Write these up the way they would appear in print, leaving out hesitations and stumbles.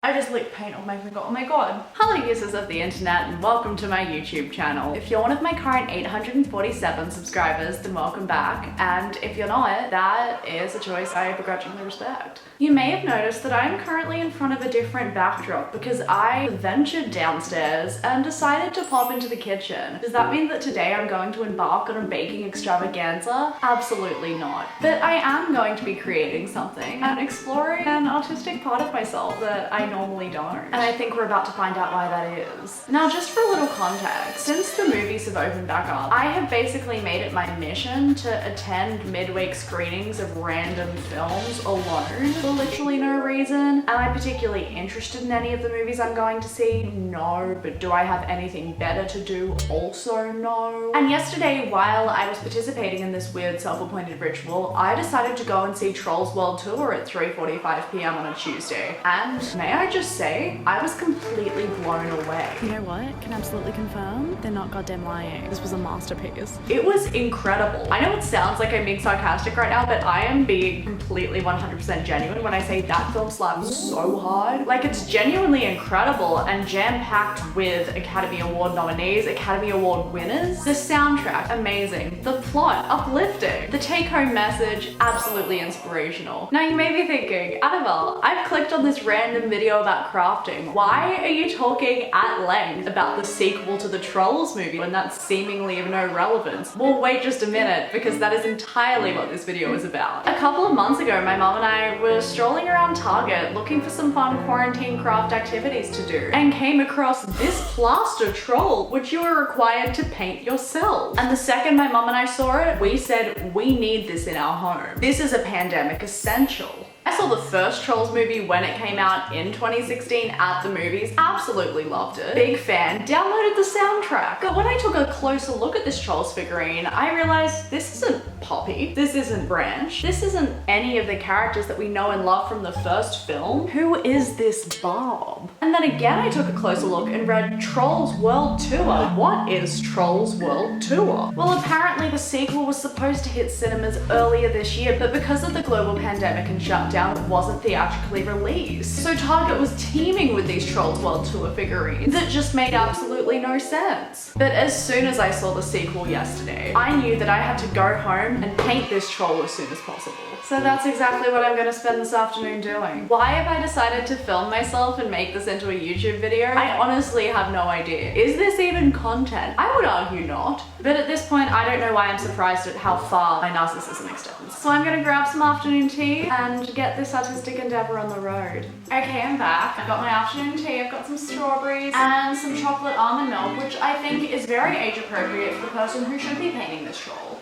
I just licked paint on my finger, oh my god. Hello users of the internet and welcome to my YouTube channel. If you're one of my current 847 subscribers, then welcome back. And if you're not, that is a choice I begrudgingly respect. You may have noticed that I'm currently in front of a different backdrop because I ventured downstairs and decided to pop into the kitchen. Does that mean that today I'm going to embark on a baking extravaganza? Absolutely not. But I am going to be creating something and exploring an artistic part of myself that I normally don't. And I think we're about to find out why that is. Now, just for a little context, since the movies have opened back up, I have basically made it my mission to attend midweek screenings of random films alone for literally no reason. Am I particularly interested in any of the movies I'm going to see? No. But do I have anything better to do? Also no. And yesterday, while I was participating in this weird self-appointed ritual, I decided to go and see Trolls World Tour at 3:45 p.m. on a Tuesday. And may I just say, I was completely blown away. You know what? Can absolutely confirm they're not goddamn lying. This was a masterpiece. It was incredible. I know it sounds like I'm being sarcastic right now, but I am being completely 100% genuine when I say that film slapped so hard. Like, it's genuinely incredible and jam-packed with Academy Award nominees, Academy Award winners. The soundtrack, amazing. The plot, uplifting. The take-home message, absolutely inspirational. Now you may be thinking, Annabelle, I've clicked on this random video about crafting. Why are you talking at length about the sequel to the Trolls movie when that's seemingly of no relevance? Well, wait just a minute, because that is entirely what this video is about. A couple of months ago, my mom and I were strolling around Target looking for some fun quarantine craft activities to do and came across this plaster troll, which you are required to paint yourself. And the second my mom and I saw it, we said, we need this in our home. This is a pandemic essential. I saw the first Trolls movie when it came out in 2016 at the movies. Absolutely loved it. Big fan. Downloaded the soundtrack. But when I took a closer look at this Trolls figurine, I realized this isn't Poppy. This isn't Branch. This isn't any of the characters that we know and love from the first film. Who is this Barb? And then again, I took a closer look and read Trolls World Tour. What is Trolls World Tour? Well, apparently the sequel was supposed to hit cinemas earlier this year, but because of the global pandemic and shutdown, it wasn't theatrically released. So Target was teeming with these Trolls World Tour figurines that just made absolutely no sense. But as soon as I saw the sequel yesterday, I knew that I had to go home and paint this troll as soon as possible. So that's exactly what I'm going to spend this afternoon doing. Why have I decided to film myself and make this into a YouTube video? I honestly have no idea. Is this even content? I would argue not. But at this point, I don't know why I'm surprised at how far my narcissism extends. So I'm gonna grab some afternoon tea and get this artistic endeavor on the road. Okay, I'm back. I've got my afternoon tea, I've got some strawberries and some chocolate almond milk, which I think is very age appropriate for the person who should be painting this troll.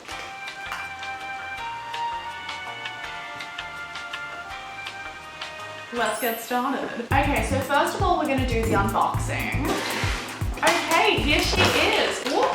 Let's get started. Okay, so first of all, we're gonna do the unboxing. Okay, here she is. Whoop.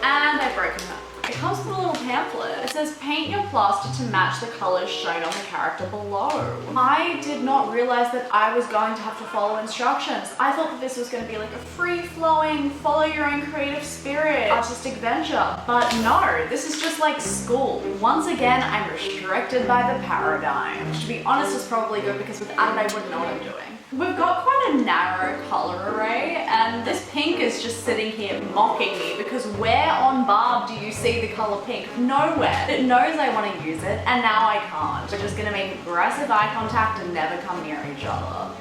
And I've broken her. It comes with a little pamphlet. It says, paint your plaster to match the colors shown on the character below. I did not realize that I was going to have to follow instructions. I thought that this was going to be like a free-flowing, follow your own creative spirit, artistic venture. But no, this is just like school. Once again, I'm restricted by the paradigm. Which, to be honest, is probably good because without it, I wouldn't know what I'm doing. We've got quite a narrow color array, and this pink is just sitting here mocking me because where on Barb do you see the color pink? Nowhere. It knows I want to use it, and now I can't. We're just gonna make aggressive eye contact and never come near each other.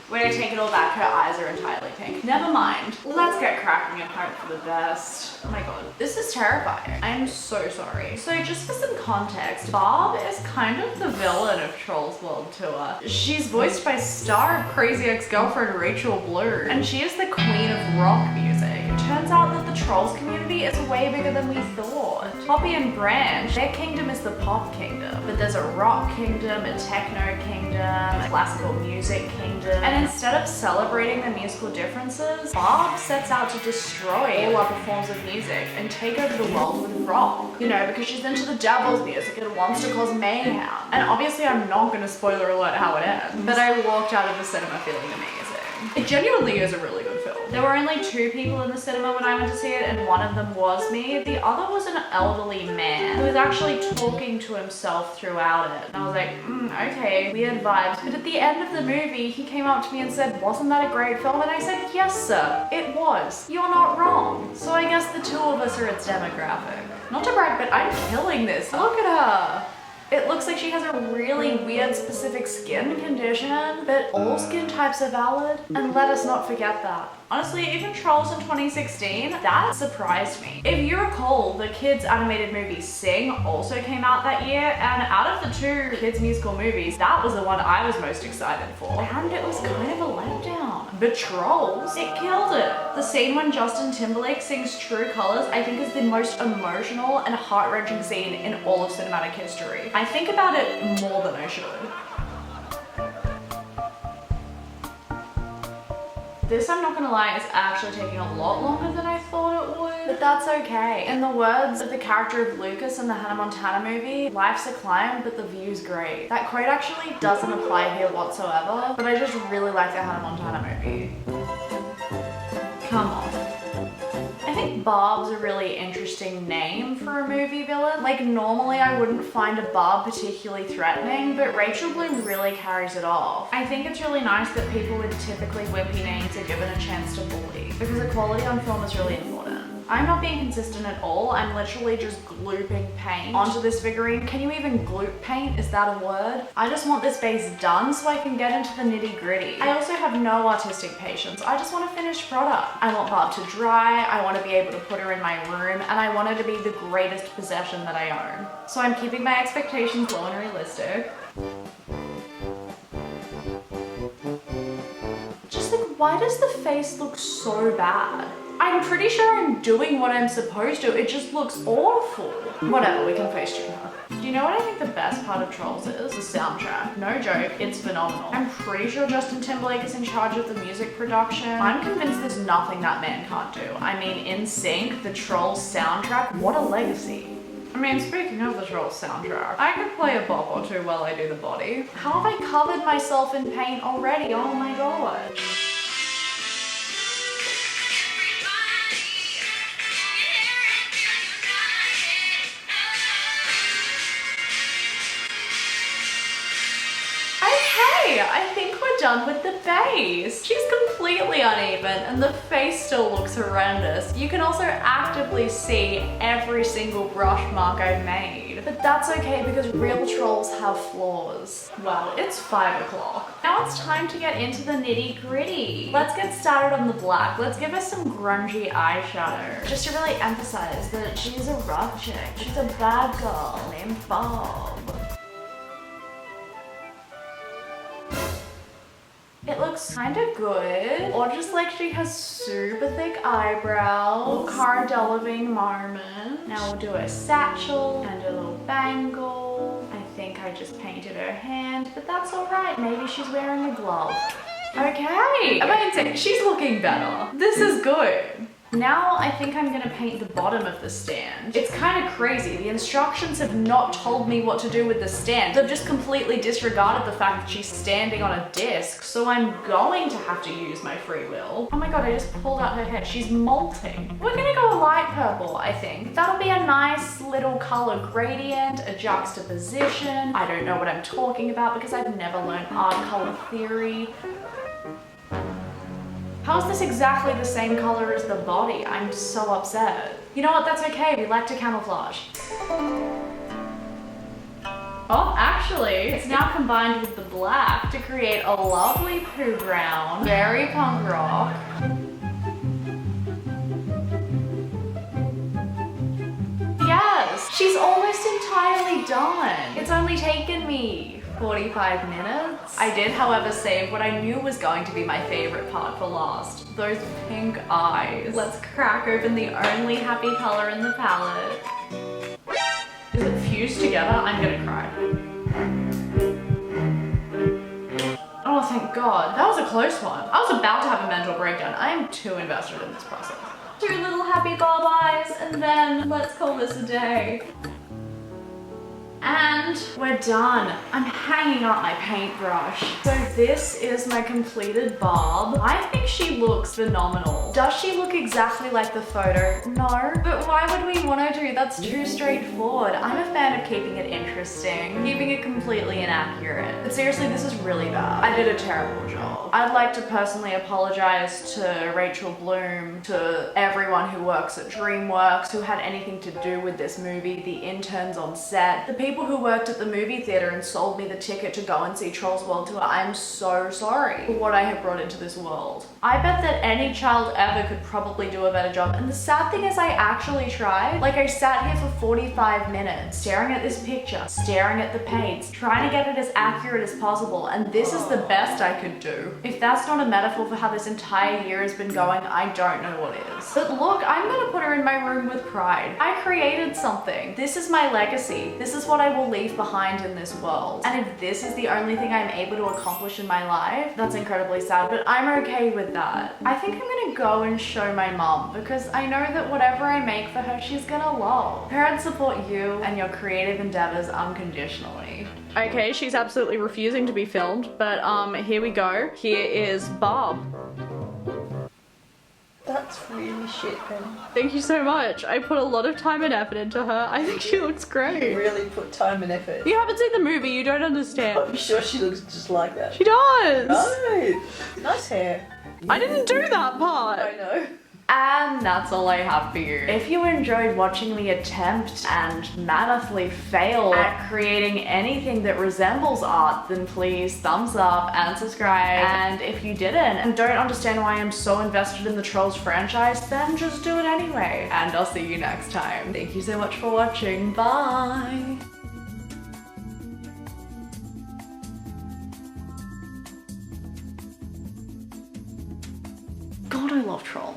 We're gonna take it all back, her eyes are entirely pink. Never mind. Let's get cracking and hope for the best. Oh my god, this is terrifying. I'm so sorry. So just for some context, Barb is kind of the villain of Trolls World Tour. She's voiced by star of Crazy Ex-Girlfriend Rachel Blue, and she is the queen of rock music. It turns out that the Trolls community is way bigger than we thought. Poppy and Branch, their kingdom is the pop kingdom, but there's a rock kingdom, a techno kingdom, a classical music kingdom, and instead of celebrating the musical differences, Barb sets out to destroy all other forms of music and take over the world with rock. You know, because she's into the devil's music and wants to cause mayhem. And obviously I'm not going to spoiler alert how it ends, but I walked out of the cinema feeling amazing. It genuinely is a really good film. There were only 2 people in the cinema when I went to see it, and one of them was me. The other was an elderly bubbly man who was actually talking to himself throughout it. And I was like, okay, weird vibes. But at the end of the movie, he came up to me and said, wasn't that a great film? And I said, yes, sir, it was. You're not wrong. So I guess the two of us are its demographic. Not to brag, but I'm killing this. Look at her. It looks like she has a really weird specific skin condition, but all skin types are valid, and let us not forget that. Honestly, even Trolls in 2016, that surprised me. If you recall, the kids' animated movie Sing also came out that year, and out of the two kids' musical movies, that was the one I was most excited for. And it was kind of a letdown. But Trolls, it killed it. The scene when Justin Timberlake sings True Colors, I think is the most emotional and heart-wrenching scene in all of cinematic history. I think about it more than I should. This, I'm not gonna lie, is actually taking a lot longer than I thought it would, but that's okay. In the words of the character of Lucas in the Hannah Montana movie, life's a climb, but the view's great. That quote actually doesn't apply here whatsoever, but I just really like the Hannah Montana movie. Come on. I think Barb's a really interesting name for a movie villain. Like, normally I wouldn't find a Barb particularly threatening, but Rachel Bloom really carries it off. I think it's really nice that people with typically wimpy names are given a chance to bully, because equality on film is really important. I'm not being consistent at all. I'm literally just glooping paint onto this figurine. Can you even gloop paint? Is that a word? I just want this base done so I can get into the nitty gritty. I also have no artistic patience. I just want a finished product. I want Barb to dry, I want to be able to put her in my room, and I want her to be the greatest possession that I own. So I'm keeping my expectations low and realistic. Just like, why does the face look so bad? I'm pretty sure I'm doing what I'm supposed to, it just looks awful. Whatever, we can face tune her. Do you know what I think the best part of Trolls is? The soundtrack. No joke, it's phenomenal. I'm pretty sure Justin Timberlake is in charge of the music production. I'm convinced there's nothing that man can't do. I mean, In Sync, the Trolls soundtrack, what a legacy. I mean, speaking of the Trolls soundtrack, I could play a bop or two while I do the body. How have I covered myself in paint already? Oh my god. I think we're done with the base. She's completely uneven and the face still looks horrendous. You can also actively see every single brush mark I've made. But that's okay because real trolls have flaws. Well, it's 5 o'clock. Now it's time to get into the nitty gritty. Let's get started on the black. Let's give us some grungy eyeshadow. Just to really emphasize that she's a rough chick. She's a bad girl named Barb. It looks kind of good, or just like she has super thick eyebrows. Cara Delevingne moment. Now we'll do a satchel and a little bangle. I think I just painted her hand, but that's all right. Maybe she's wearing a glove. Okay, amazing. She's looking better. This is good. Now I think I'm gonna paint the bottom of the stand. It's kind of crazy. The instructions have not told me what to do with the stand. They've just completely disregarded the fact that she's standing on a disc, so I'm going to have to use my free will. Oh my god, I just pulled out her head. She's molting. We're gonna go light purple, I think. That'll be a nice little color gradient, a juxtaposition. I don't know what I'm talking about because I've never learned art color theory. How is this exactly the same color as the body? I'm so upset. You know what, that's okay, we like to camouflage. Oh, actually, it's now combined with the black to create a lovely poo brown, very punk rock. Yes, she's almost entirely done. It's only taken me 45 minutes. I did, however, save what I knew was going to be my favorite part for last. Those pink eyes. Let's crack open the only happy color in the palette. Is it fused together? I'm gonna cry. Oh, thank God. That was a close one. I was about to have a mental breakdown. I am too invested in this process. 2 little happy Bob eyes, and then let's call this a day. And we're done. I'm hanging up my paintbrush. So this is my completed Barb. I think she looks phenomenal. Does she look exactly like the photo? No. But why would we want to do? That's too straightforward. I'm a fan of keeping it interesting, keeping it completely inaccurate. But seriously, this is really bad. I did a terrible job. I'd like to personally apologize to Rachel Bloom, to everyone who works at DreamWorks, who had anything to do with this movie, the interns on set, the people who worked at the movie theater and sold me the ticket to go and see Trolls World Tour. I'm so sorry for what I have brought into this world. I bet that any child ever could probably do a better job. And the sad thing is I actually tried. Like I sat here for 45 minutes staring at this picture, staring at the paints, trying to get it as accurate as possible. And this is the best I could do. If that's not a metaphor for how this entire year has been going, I don't know what is. But look, I'm gonna put her in my room with pride. I created something. This is my legacy. This is what I will leave behind in this world. And if this is the only thing I'm able to accomplish in my life, that's incredibly sad, but I'm okay with that. I think I'm gonna go and show my mom because I know that whatever I make for her, she's gonna love. Parents support you and your creative endeavors unconditionally. Okay, she's absolutely refusing to be filmed, but here we go. Here is Barb. That's really shit, Penny. Thank you so much. I put a lot of time and effort into her. I think she looks great. You really put time and effort. You haven't seen the movie, you don't understand. I'm sure she looks just like that. She does! No! Nice hair. I didn't do that part! I know. And that's all I have for you. If you enjoyed watching me attempt and manifully fail at creating anything that resembles art, then please thumbs up and subscribe. And if you didn't and don't understand why I'm so invested in the Trolls franchise, then just do it anyway. And I'll see you next time. Thank you so much for watching. Bye! God, I love Trolls.